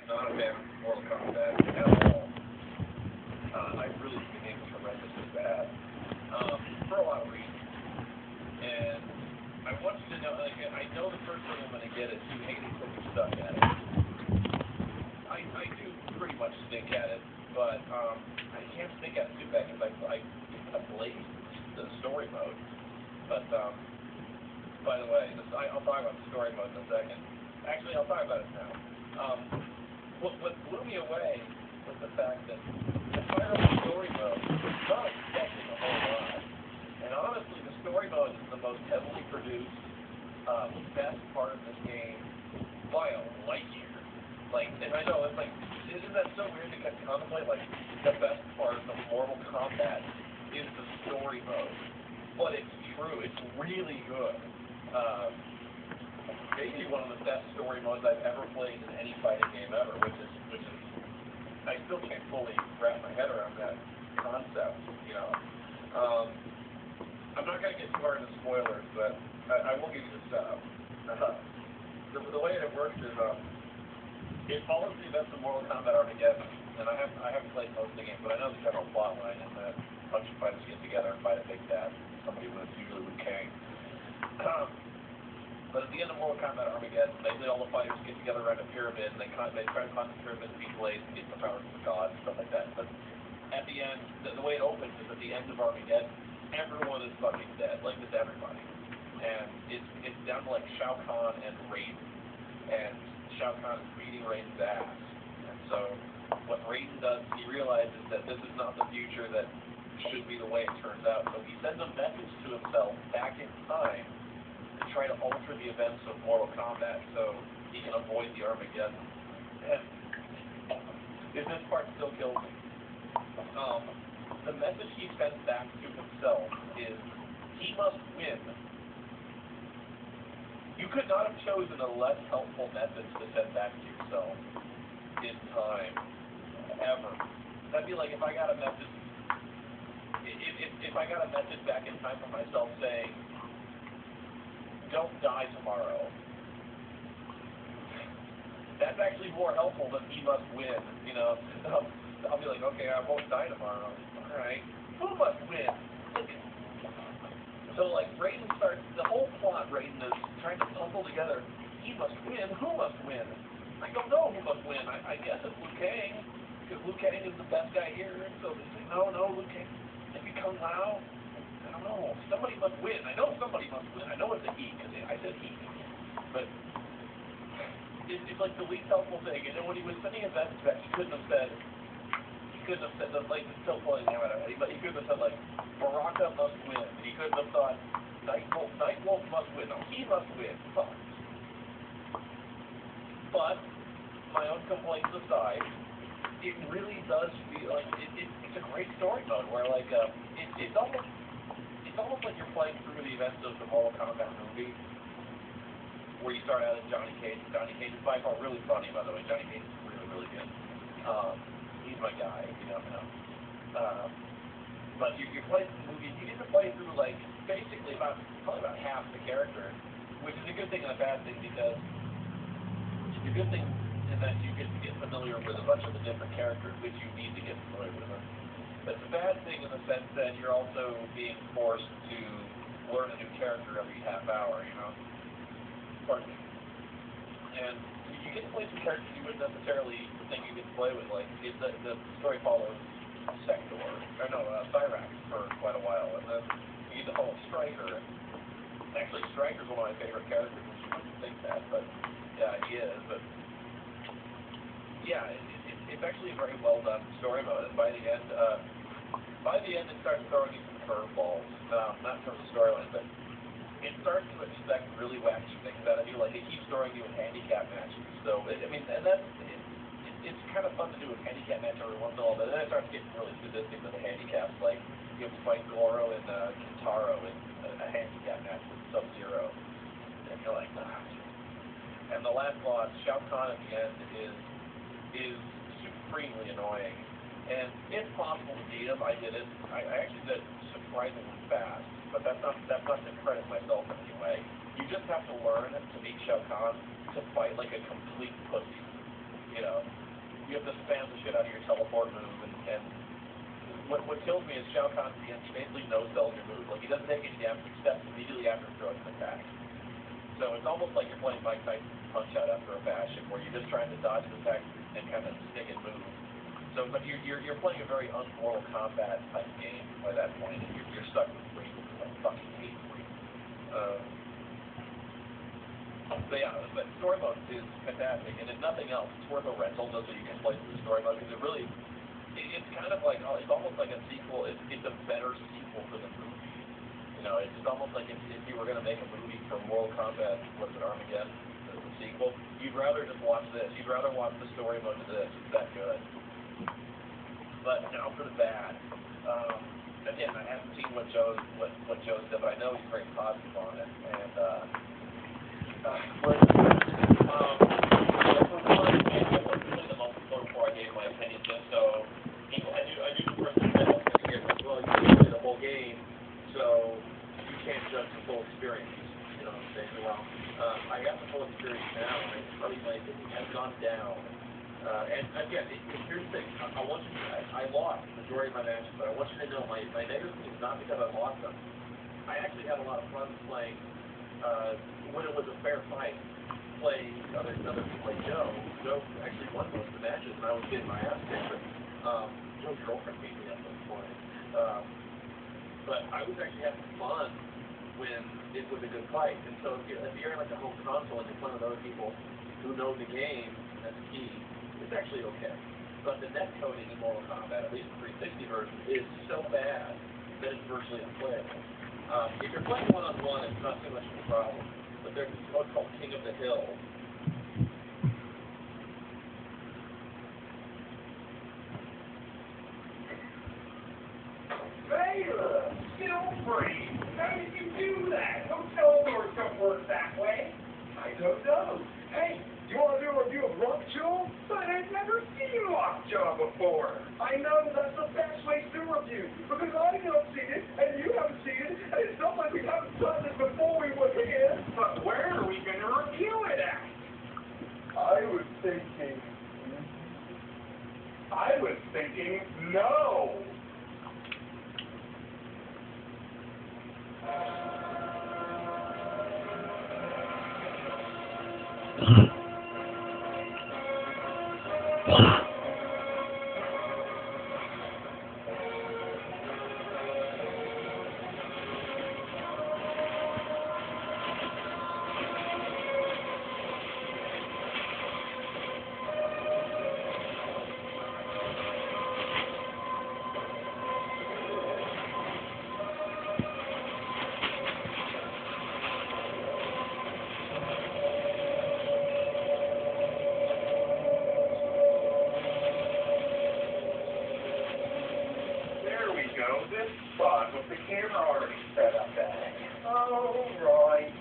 not a fan of Mortal Kombat at all. I really think it's horrendously bad for a lot of reasons. And I want you to know, like, I know the person I'm going to get is who hates it and stuck at it. I do pretty much stink at it, but I can't stink at it too bad because I kind of blaze the story mode. But by the way, I'll talk about the story mode in a second. Actually, I'll talk about it now. What blew me away was the fact that the fire up the story mode was not expecting a whole lot. And honestly, the story mode is the most heavily produced, best part of this game by a light year. Like, and I know it's like, isn't that so weird to contemplate? Like, the best part of Mortal Kombat is the story mode, but it's true. It's really good. Maybe one of the best story modes I've ever played in any fighting game ever, which is I still can't fully wrap my head around that concept, you know. I'm not going to get too hard into spoilers, but I will give you the setup. The way it works is it follows the events of Mortal Kombat Armageddon, and I haven't played most of the game, but I know the general plot line is that a bunch of fighters get together and fight a big bad. Somebody wins, usually Liu Kang. But at the end of Mortal Kombat Armageddon, all the fighters get together around a pyramid, and they try to climb the pyramid to beat Blade and get the powers of the gods and stuff like that. But at the end, the way it opens is at the end of Armageddon, everyone is fucking dead, like just everybody. And it's down to like Shao Kahn and Raiden, and Shao Kahn is beating Raiden's ass. And so what Raiden does, he realizes that this is not the future that should be the way it turns out. So he sends a message to himself back in time to try to alter the events of Mortal Kombat so he can avoid the Armageddon. And this part still kills me. The message he sends back to himself is, he must win. You could not have chosen a less helpful message to send back to yourself in time, ever. That'd be like if I got a message, if I got a message back in time from myself saying, don't die tomorrow. That's actually more helpful than he must win, you know. I'll be like, okay, I won't die tomorrow. Alright. Who must win? So, like, Raiden starts, the whole plot, Raiden is trying to puzzle together, he must win, who must win? I don't know who must win. I guess it's Liu Kang, because Liu Kang is the best guy here, and so they say, no, Liu Kang. Maybe Kung Lao? I don't know. Somebody must win. I know somebody must win. I know it's a he, because I said he. But it's like the least helpful thing. And then when he was sending his message back, he couldn't have said, like, it's still pulling him out of it, but he couldn't have said, like, Baraka must win. He couldn't have thought, Night Wolf must win. No, he must win. Fuck. But, my own complaints aside, it really does feel like, it's a great story mode, where, like, it's almost like you're playing through the events of the Mortal Kombat movie, where you start out as Johnny Cage. Johnny Cage is by far really funny, by the way. Johnny Cage is really, really good. He's my guy, if you don't know. But you're playing the movie, you get to play through, like, basically probably about half the character, which is a good thing and a bad thing, because it's a good thing in that you get to get familiar with a bunch of the different characters, which you need to get familiar with them. But it's a bad thing in the sense that you're also being forced to learn a new character every half hour, you know? Pardon me. And you get to play some characters you wouldn't necessarily think you could play with. Like, the story follows Cyrax for quite a while, and then you get to follow Striker. Actually, Striker's one of my favorite characters, which you wouldn't think that, but yeah, he is. But yeah, it's actually a very well done story mode, and by the end it starts throwing you some curveballs. Not in terms of storyline, but it starts to expect really wacky things out of you. Like, it keeps throwing you in handicap matches. So, it's kind of fun to do a handicap match every once in a while, but then it starts getting really sadistic with the handicaps. Like, you have to fight Goro and Kintaro in a handicap match with Sub-Zero. And you're like, nah. And the last boss, Shao Kahn at the end, is supremely annoying. And if possible to beat him, I did it. I actually did it surprisingly fast. But that's not to credit myself in any way. You just have to learn to beat Shao Kahn to fight like a complete pussy. You know? just spams the shit out of your teleport move, and what kills me is Shao Kahn, he basically no-sells your move. Like, he doesn't take any damage except immediately after throwing an attack. So it's almost like you're playing Mike Tyson's Punch-Out after a bastion, where you're just trying to dodge the attack and kind of stick and move. So, but you're playing a very unmoral combat type game by that point, and you're stuck with free. I fucking hate free. So yeah, but story mode is fantastic, and if nothing else, it's worth a rental just so you can play through the story mode, because it's kind of like, it's almost like a sequel. It's a better sequel to the movie. You know, it's almost like if you were going to make a movie for Mortal Kombat, what's it, Armageddon, the sequel, you'd rather just watch this. You'd rather watch the story mode to this. It's that good. But now for the bad. Again, I haven't seen what Joe said, but I know he's very positive on it. And before I gave my opinion, just so I knew the person that was going to get as well. You didn't play the whole game, so you can't judge the full experience. You know what I'm saying? Well, I got the full experience now, and I can tell you my opinion has gone down. And again, here's the thing. I lost the majority of my matches, but I want you to know my negative thing is not because I lost them. I actually had a lot of fun playing when it was a fair fight. Playing other people like Joe. Joe actually won most of the matches, and I was getting my ass kicked. But Joe's girlfriend beat me at some point. But I was actually having fun when it was a good fight. And so if you're in like a home console and you're playing with other people who know the game, that's key. It's actually okay. But the net coding in Mortal Kombat, at least the 360 version, is so bad that it's virtually unplayable. If you're playing one-on-one, it's not too much of a problem. But there's this mode called King of the Hill. Baylor, still free. How did you do that? Hotel doors don't work that way. I don't know. Hey, you want to do a review of Lockjaw? But I've never seen Lockjaw before. I know that's the best way to review, because I haven't seen it, and you haven't seen it, and it's not like we haven't done this before we were here. But where are we going to review it at? I was thinking no. This spot with the camera already set up at. Oh, right.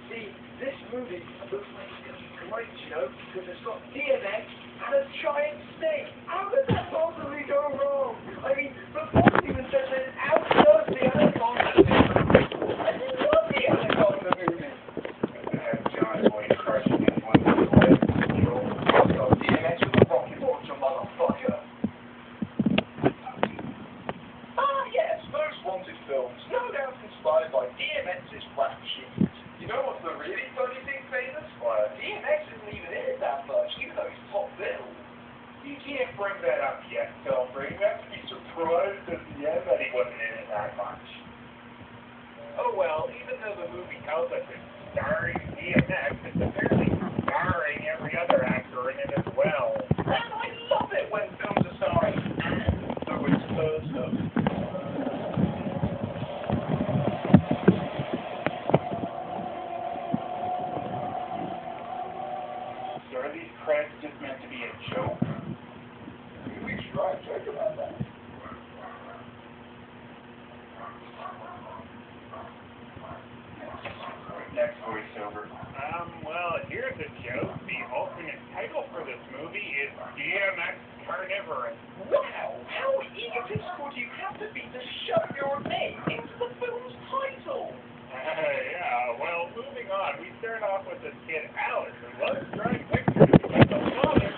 See, this movie looks like it's going to be great, you know, because it's got DMX and a giant snake. How could that possibly go wrong? I mean, the boss even says that it outdoes the Anaconda movie. I didn't love the Anaconda movie. And John Wayne crushing it one way. DMX with a rocket launcher, motherfucker. Films, no doubt inspired by DMX's rap sheet. You know what's the really funny thing, famous? DMX isn't even in it that much, even though he's top bill. You can't bring that up yet, Selfie. You have to be surprised at the end that he wasn't in it that much. Oh well, even though the movie tells us it's starring DMX, it's apparently starring every other actor in it as well. And I love it when films are starring and vice versa. Are these credits just meant to be a joke? We should write a joke about that. Next voiceover. Well, here's a joke. The alternate title for this movie is DMX Carnivorous. Wow! How egotistical do you have to be to shove your name into the film's title? Yeah, well, moving on. We start off with this kid, Alex, who loves drawing pictures about the father